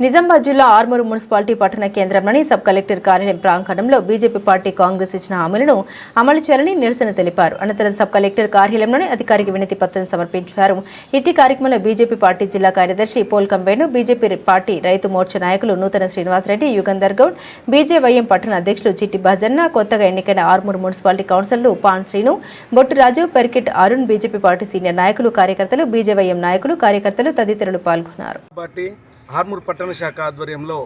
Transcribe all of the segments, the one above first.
నిజామాబాద్ జిల్లా ఆర్మూరు మున్సిపాలిటీ పట్టణ కేంద్రంలోని సబ్ కలెక్టర్ కార్యాలయం ప్రాంగణంలో బీజేపీ పార్టీ కాంగ్రెస్ ఇచ్చిన హామీలను అమలు చేయాలని నిరసన తెలిపారు. అనంతరం సబ్ కలెక్టర్ కార్యాలయంలోని అధికారికి వినతి పత్రం సమర్పించారు. ఇట్టి కార్యక్రమంలో బీజేపీ పార్టీ జిల్లా కార్యదర్శి పోల్కంబేను, బీజేపీ పార్టీ రైతు మోర్చా నాయకులు నూతన శ్రీనివాసరెడ్డి, యుగంధర్ గౌడ్, బీజేవైఎం పట్టణ అధ్యక్షులు చిట్టి భజన్న, కొత్తగా ఎన్నికైన ఆర్మూరు మున్సిపాలిటీ కౌన్సిలర్లు పాన్ శ్రీను, బొట్టు రాజు, పెరికిట్ అరుణ్, బీజేపీ పార్టీ సీనియర్ నాయకులు, కార్యకర్తలు, బీజేవైఎం నాయకులు, కార్యకర్తలు తదితరులు పాల్గొన్నారు. ఆర్మూరు పట్టణ శాఖ ఆధ్వర్యంలో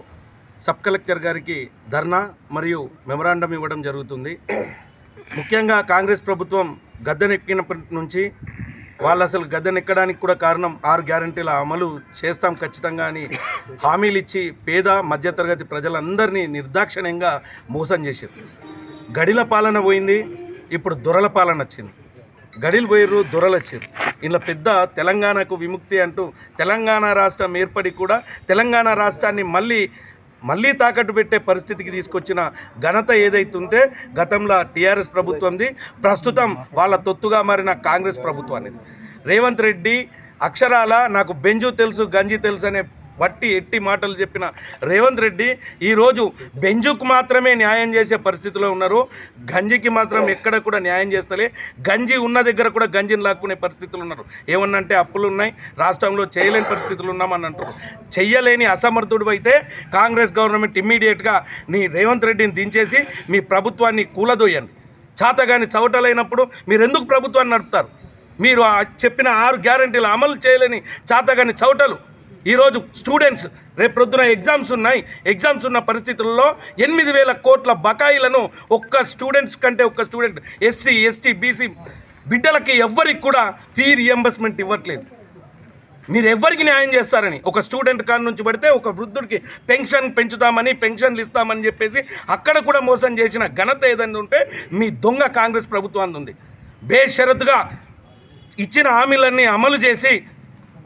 సబ్ కలెక్టర్ గారికి ధర్నా మరియు మెమరాండం ఇవ్వడం జరుగుతుంది. ముఖ్యంగా కాంగ్రెస్ ప్రభుత్వం గద్దెనెక్కినప్పటి నుంచి వాళ్ళు అసలు గద్దెనెక్కడానికి కూడా కారణం 6 గ్యారంటీల అమలు చేస్తాం ఖచ్చితంగా అని హామీలు ఇచ్చి పేద మధ్యతరగతి ప్రజలందరినీ నిర్దాక్షిణ్యంగా మోసం చేశారు. గడిల పాలన పోయింది, ఇప్పుడు దొరల పాలన వచ్చింది. గడిలు పోయారు, దొరలు వచ్చారు. ఇలా పెద్ద తెలంగాణకు విముక్తి అంటూ తెలంగాణ రాష్ట్రం ఏర్పడి కూడా తెలంగాణ రాష్ట్రాన్ని మళ్ళీ తాకట్టు పెట్టే పరిస్థితికి తీసుకొచ్చిన ఘనత ఏదైతుంటే గతంలో టీఆర్ఎస్ ప్రభుత్వంది, ప్రస్తుతం వాళ్ళ తొత్తుగా మారిన కాంగ్రెస్ ప్రభుత్వానికి. రేవంత్ రెడ్డి అక్షరాల నాకు బెంజు తెలుసు, గంజి తెలుసు అనే ఎట్టి మాటలు చెప్పిన రేవంత్ రెడ్డి ఈరోజు బెంజుకు మాత్రమే న్యాయం చేసే పరిస్థితిలో ఉన్నారు. గంజికి మాత్రం ఎక్కడ కూడా న్యాయం చేస్తలే. గంజి ఉన్న దగ్గర కూడా గంజిని లాక్కునే పరిస్థితులు ఉన్నారు. ఏమన్నంటే అప్పులు ఉన్నాయి, రాష్ట్రంలో చేయలేని పరిస్థితులు ఉన్నామని అంటారు. చెయ్యలేని అసమర్థుడు అయితే కాంగ్రెస్ గవర్నమెంట్ ఇమ్మీడియట్గా నీ రేవంత్ రెడ్డిని దించేసి మీ ప్రభుత్వాన్ని కూలదోయండి. చాతగాని చవటలైనప్పుడు మీరు ఎందుకు ప్రభుత్వాన్ని నడుపుతారు? మీరు చెప్పిన 6 గ్యారంటీలు అమలు చేయలేని చాతగాని చవటలు. ఈరోజు స్టూడెంట్స్ రేపు ప్రొద్దున ఎగ్జామ్స్ ఉన్నాయి. ఎగ్జామ్స్ ఉన్న పరిస్థితుల్లో 8,000 కోట్ల బకాయిలను ఒక్క స్టూడెంట్ ఎస్సీ, ఎస్టీ, బీసీ బిడ్డలకి ఎవ్వరికి కూడా ఫీ రియంబర్స్మెంట్ ఇవ్వట్లేదు. మీరు ఎవరికి న్యాయం చేస్తారని ఒక స్టూడెంట్ కాడ నుంచి పడితే ఒక వృద్ధుడికి పెన్షన్ పెంచుతామని, పెన్షన్లు ఇస్తామని చెప్పేసి అక్కడ కూడా మోసం చేసిన ఘనత ఏదైనా ఉంటే మీ దొంగ కాంగ్రెస్ ప్రభుత్వాన్ని ఉంది. బేషరతుగా ఇచ్చిన హామీలన్నీ అమలు చేసి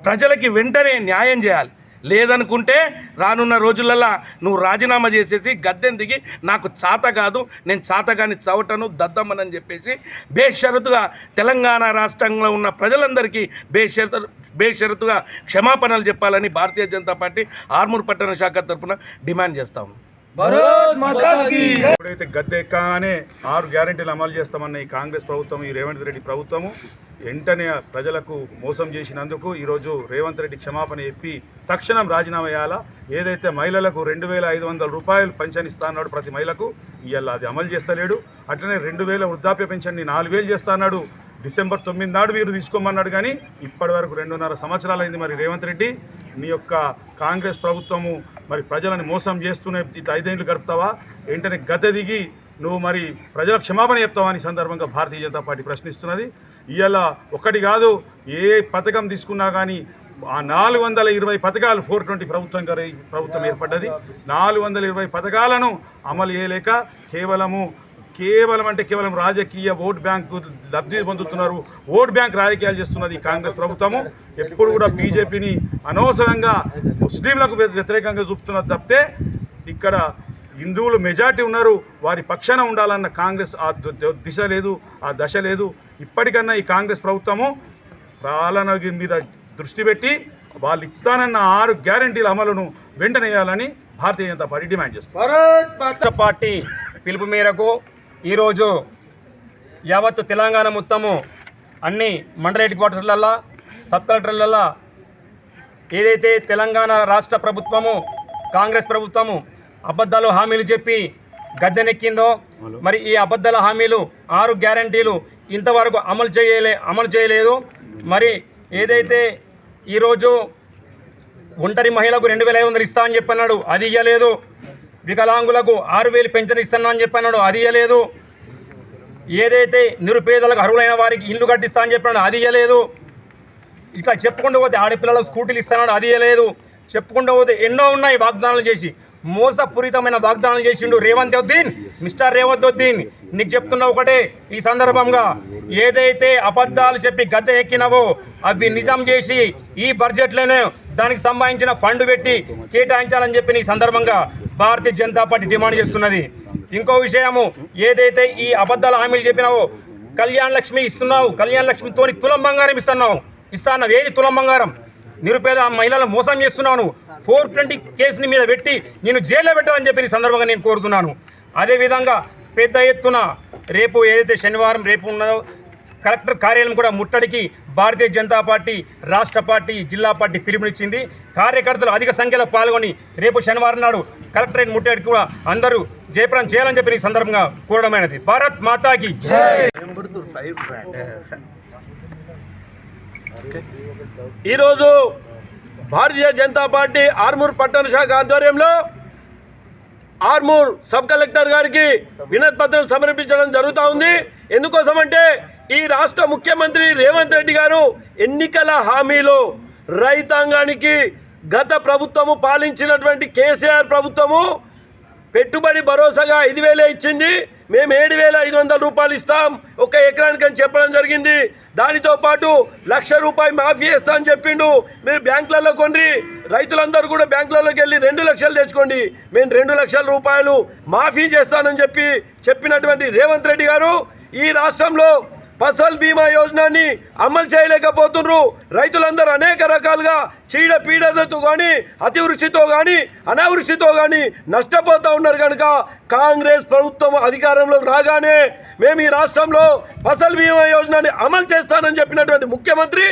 ప్రజలకి వెంటనే న్యాయం చేయాలి. లేదనుకుంటే రానున్న రోజులలో నువ్వు రాజీనామా చేసేసి గద్దెని దిగి నాకు చాత కాదు, నేను చాతగాని చవటను దద్దమ్మనని చెప్పేసి బేషరతుగా తెలంగాణ రాష్ట్రంలో ఉన్న ప్రజలందరికీ బేషరతుగా క్షమాపణలు చెప్పాలని భారతీయ జనతా పార్టీ ఆర్మూరు పట్టణ శాఖ తరఫున డిమాండ్ చేస్తాము. ఎప్పుడైతే గద్దె ఎక్కగానే 6 గ్యారెంటీలు అమలు చేస్తామన్న ఈ కాంగ్రెస్ ప్రభుత్వం, ఈ రేవంత్ రెడ్డి ప్రభుత్వము వెంటనే ప్రజలకు మోసం చేసినందుకు ఈరోజు రేవంత్ రెడ్డి క్షమాపణ చెప్పి తక్షణం రాజీనామా చేయాలా. ఏదైతే మహిళలకు 2,500 రూపాయలు పెన్షన్ ఇస్తా అన్నాడు ప్రతి మహిళకు, ఇవాళ అది అమలు చేస్తలేడు. అట్లనే 2,000 వృద్ధాప్య పెన్షన్ని 4,000 చేస్తా అన్నాడు. డిసెంబర్ 9 నాడు మీరు తీసుకోమన్నాడు, కానీ ఇప్పటి వరకు 2.5 సంవత్సరాలైంది. మరి రేవంత్ రెడ్డి నీ యొక్క కాంగ్రెస్ ప్రభుత్వము మరి ప్రజలను మోసం చేస్తూనే ఇట్లా 5 ఏళ్ళు గడుపుతావా? వెంటనే గద్దె దిగి నువ్వు మరి ప్రజల క్షమాపణ చెప్తావా అని సందర్భంగా భారతీయ జనతా పార్టీ ప్రశ్నిస్తున్నది. ఇవాళ ఒకటి కాదు, ఏ పథకం తీసుకున్నా కానీ ఆ 420 పథకాలు 420 ప్రభుత్వం ఏర్పడ్డది. 420 పథకాలను అమలు చేయలేక కేవలం రాజకీయ ఓట్ బ్యాంకు లబ్ధి పొందుతున్నారు. ఓట్ బ్యాంక్ రాజకీయాలు చేస్తున్నది కాంగ్రెస్ ప్రభుత్వము. ఎప్పుడు కూడా బీజేపీని అనవసరంగా ముస్లింలకు వ్యతిరేకంగా చూపుతున్నది తప్పితే ఇక్కడ హిందువులు మెజార్టీ ఉన్నారు, వారి పక్షాన ఉండాలన్న కాంగ్రెస్ ఆ దిశ లేదు, ఆ దశ లేదు. ఇప్పటికన్నా ఈ కాంగ్రెస్ ప్రభుత్వము పాలన మీద దృష్టి పెట్టి వాళ్ళు ఇస్తానన్న 6 గ్యారెంటీల అమలును వెంటనే వేయాలని భారతీయ జనతా పార్టీ డిమాండ్ చేస్తుంది. పార్టీ పిలుపు మేరకు ఈరోజు యావత్తు తెలంగాణ మొత్తము అన్ని మండల హెడ్ క్వార్టర్లల్లో, సబ్ కలెక్టర్లలో ఏదైతే తెలంగాణ రాష్ట్ర ప్రభుత్వము, కాంగ్రెస్ ప్రభుత్వము అబద్ధాలు హామీలు చెప్పి గద్దెనెక్కిందో, మరి ఈ అబద్ధాల హామీలు 6 గ్యారంటీలు ఇంతవరకు అమలు చేయలేదు. మరి ఏదైతే ఈరోజు ఒంటరి మహిళకు 2,500 ఇస్తా అని చెప్పన్నాడు, అది ఇయ్యలేదు. వికలాంగులకు 6,000 పెన్షన్ ఇస్తున్నా అని చెప్పన్నాడు, అది ఇయ్యలేదు. ఏదైతే నిరుపేదలకు అర్హులైన వారికి ఇల్లు కట్టిస్తా అని చెప్పాడు, అది ఇయ్యలేదు. ఇట్లా చెప్పుకుంటూ పోతే ఆడపిల్లలకు స్కూటీలు ఇస్తున్నాడు, అది ఇయ్యలేదు. చెప్పుకుంటూ పోతే ఎన్నో ఉన్నాయి వాగ్దానాలు చేసి, మోసపూరితమైన వాగ్దానాలు చేసిండు మిస్టర్ రేవంత్ ఉద్దీన్. నీకు చెప్తున్నా ఒకటే ఈ సందర్భంగా, ఏదైతే అబద్ధాలు చెప్పి గద్దె ఎక్కినవో అవి నిజం చేసి ఈ బడ్జెట్లోనే దానికి సంబంధించిన ఫండ్ పెట్టి కేటాయించాలని చెప్పి ఈ సందర్భంగా భారతీయ జనతా పార్టీ డిమాండ్ చేస్తున్నది. ఇంకో విషయము, ఏదైతే ఈ అబద్ధాల హామీలు చెప్పినావో కళ్యాణ లక్ష్మి ఇస్తున్నావు, కళ్యాణ లక్ష్మితోని తులం బంగారం ఇస్తున్నావు. ఏది తులం బంగారం? నిరుపేద మహిళలను మోసం చేస్తున్నాను. 420 కేసుని మీద పెట్టి నేను జైల్లో పెట్టాలని చెప్పి ఈ సందర్భంగా నేను కోరుతున్నాను. అదేవిధంగా పెద్ద ఎత్తున రేపు ఏదైతే శనివారం రేపు ఉన్నదో కలెక్టర్ కార్యాలయం కూడా ముట్టడికి భారతీయ జనతా పార్టీ రాష్ట్ర పార్టీ జిల్లా పార్టీ పిలుపునిచ్చింది. కార్యకర్తలు అధిక సంఖ్యలో పాల్గొని రేపు శనివారం నాడు కలెక్టరేట్ ముట్టడికి కూడా అందరూ జయప్రదం చేయాలని చెప్పి ఈ సందర్భంగా కోరడమైనది. భారత్ మాతాకి ఈరోజు భారతీయ జనతా పార్టీ ఆర్మూర్ పట్టణ శాఖ ఆధ్వర్యంలో ఆర్మూర్ సబ్ కలెక్టర్ గారికి వినతి పత్రం సమర్పించడం జరుగుతూ ఉంది. ఎందుకోసమంటే ఈ రాష్ట్ర ముఖ్యమంత్రి రేవంత్ రెడ్డి గారు ఎన్నికల హామీలో రైతాంగానికి గత ప్రభుత్వము పాలించినటువంటి కేసీఆర్ ప్రభుత్వము పెట్టుబడి భరోసాగా 5,000 ఇచ్చింది. మేము 7,500 రూపాయలు ఇస్తాం ఒక ఎకరానికి అని చెప్పడం జరిగింది. దానితో పాటు ₹1,00,000 మాఫీ చేస్తా అని చెప్పిండు. మీరు బ్యాంకులలో కొని రైతులందరూ కూడా బ్యాంకులలోకి వెళ్ళి 2 లక్షలు తెచ్చుకోండి, మేము 2 లక్షల రూపాయలు మాఫీ చేస్తానని చెప్పినటువంటి రేవంత్ రెడ్డి గారు ఈ రాష్ట్రంలో ఫసల్ బీమా యోజనని అమలు చేయలేకపోతున్నారు. రైతులందరూ అనేక రకాలుగా చీడపీడలతో కానీ అతివృష్టితో కానీ అనావృష్టితో కానీ నష్టపోతూ ఉన్నారు. కనుక కాంగ్రెస్ ప్రభుత్వం అధికారంలోకి రాగానే మేము ఈ రాష్ట్రంలో ఫసల్ బీమా యోజనని అమలు చేస్తానని చెప్పినటువంటి ముఖ్యమంత్రి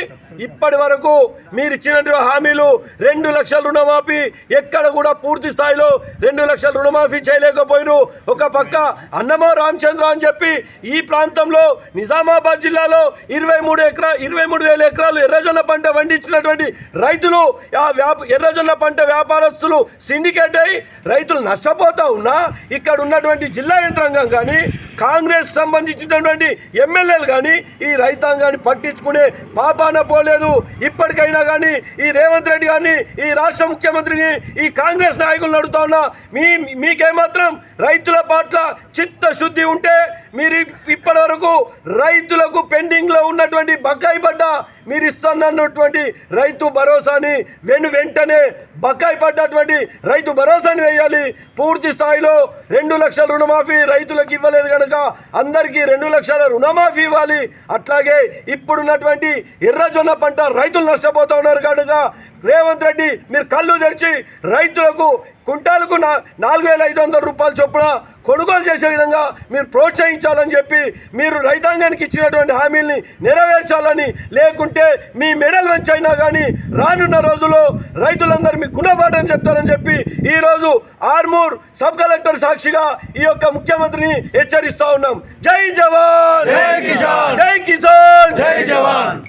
ఇప్పటి వరకు మీరు ఇచ్చినటువంటి హామీలు 2 లక్షల రుణమాఫీ ఎక్కడ కూడా పూర్తి స్థాయిలో 2 లక్షల రుణమాఫీ చేయలేకపోయినారు. ఒక పక్క అన్నమో రామచంద్ర అని చెప్పి ఈ ప్రాంతంలో నిజామాబాద్ జిల్లాలో 23,000 ఎకరాలు ఎర్రజొన్న పంట పండించినటువంటి రైతులు ఎర్రజొన్న పంట వ్యాపారస్తులు సిండికేట్ అయి రైతులు నష్టపోతా ఉన్నా ఇక్కడ ఉన్నటువంటి జిల్లా యంత్రాంగం కానీ కాంగ్రెస్ సంబంధించినటువంటి ఎమ్మెల్యేలు కానీ ఈ రైతాంగాన్ని పట్టించుకునే పాపాన పోలేదు. ఇప్పటికైనా కానీ ఈ రేవంత్ రెడ్డి గారిని ఈ రాష్ట్ర ముఖ్యమంత్రిని ఈ కాంగ్రెస్ నాయకులను అడుగుతా ఉన్నా, మీకేమాత్రం రైతుల పట్ల చిత్తశుద్ధి ఉంటే మీరు ఇప్పటి వరకు రైతులకు పెండింగ్లో ఉన్నటువంటి బకాయి పడ్డ మీరు ఇస్తున్నటువంటి రైతు భరోసాని వెంటనే బకాయి పడ్డటువంటి రైతు భరోసాని వేయాలి. పూర్తి స్థాయిలో 2 లక్షల రుణమాఫీ రైతులకు ఇవ్వలేదు కనుక అందరికీ 2 లక్షల రుణమాఫీ ఇవ్వాలి. అట్లాగే ఇప్పుడున్నటువంటి ఎర్రజొన్న పంట రైతులు నష్టపోతూ ఉన్నారు కనుక రేవంత్ రెడ్డి మీరు కళ్ళు తెరిచి రైతులకు కుంటాలకు 4,500 రూపాయల చొప్పున కొనుగోలు చేసే విధంగా మీరు ప్రోత్సహించాలని చెప్పి మీరు రైతాంగానికి ఇచ్చినటువంటి హామీల్ని నెరవేర్చాలని, లేకుంటే మీ మెడల్ వంచైనా కానీ రానున్న రోజుల్లో రైతులందరూ మీ గుణపాఠం చెప్తారని చెప్పి ఈరోజు ఆర్మూర్ సబ్ కలెక్టర్ సాక్షిగా ఈ యొక్క ముఖ్యమంత్రిని హెచ్చరిస్తా ఉన్నాం. జై జవాన్, జై కిసాన్, జై కిసాన్, జై జవాన్.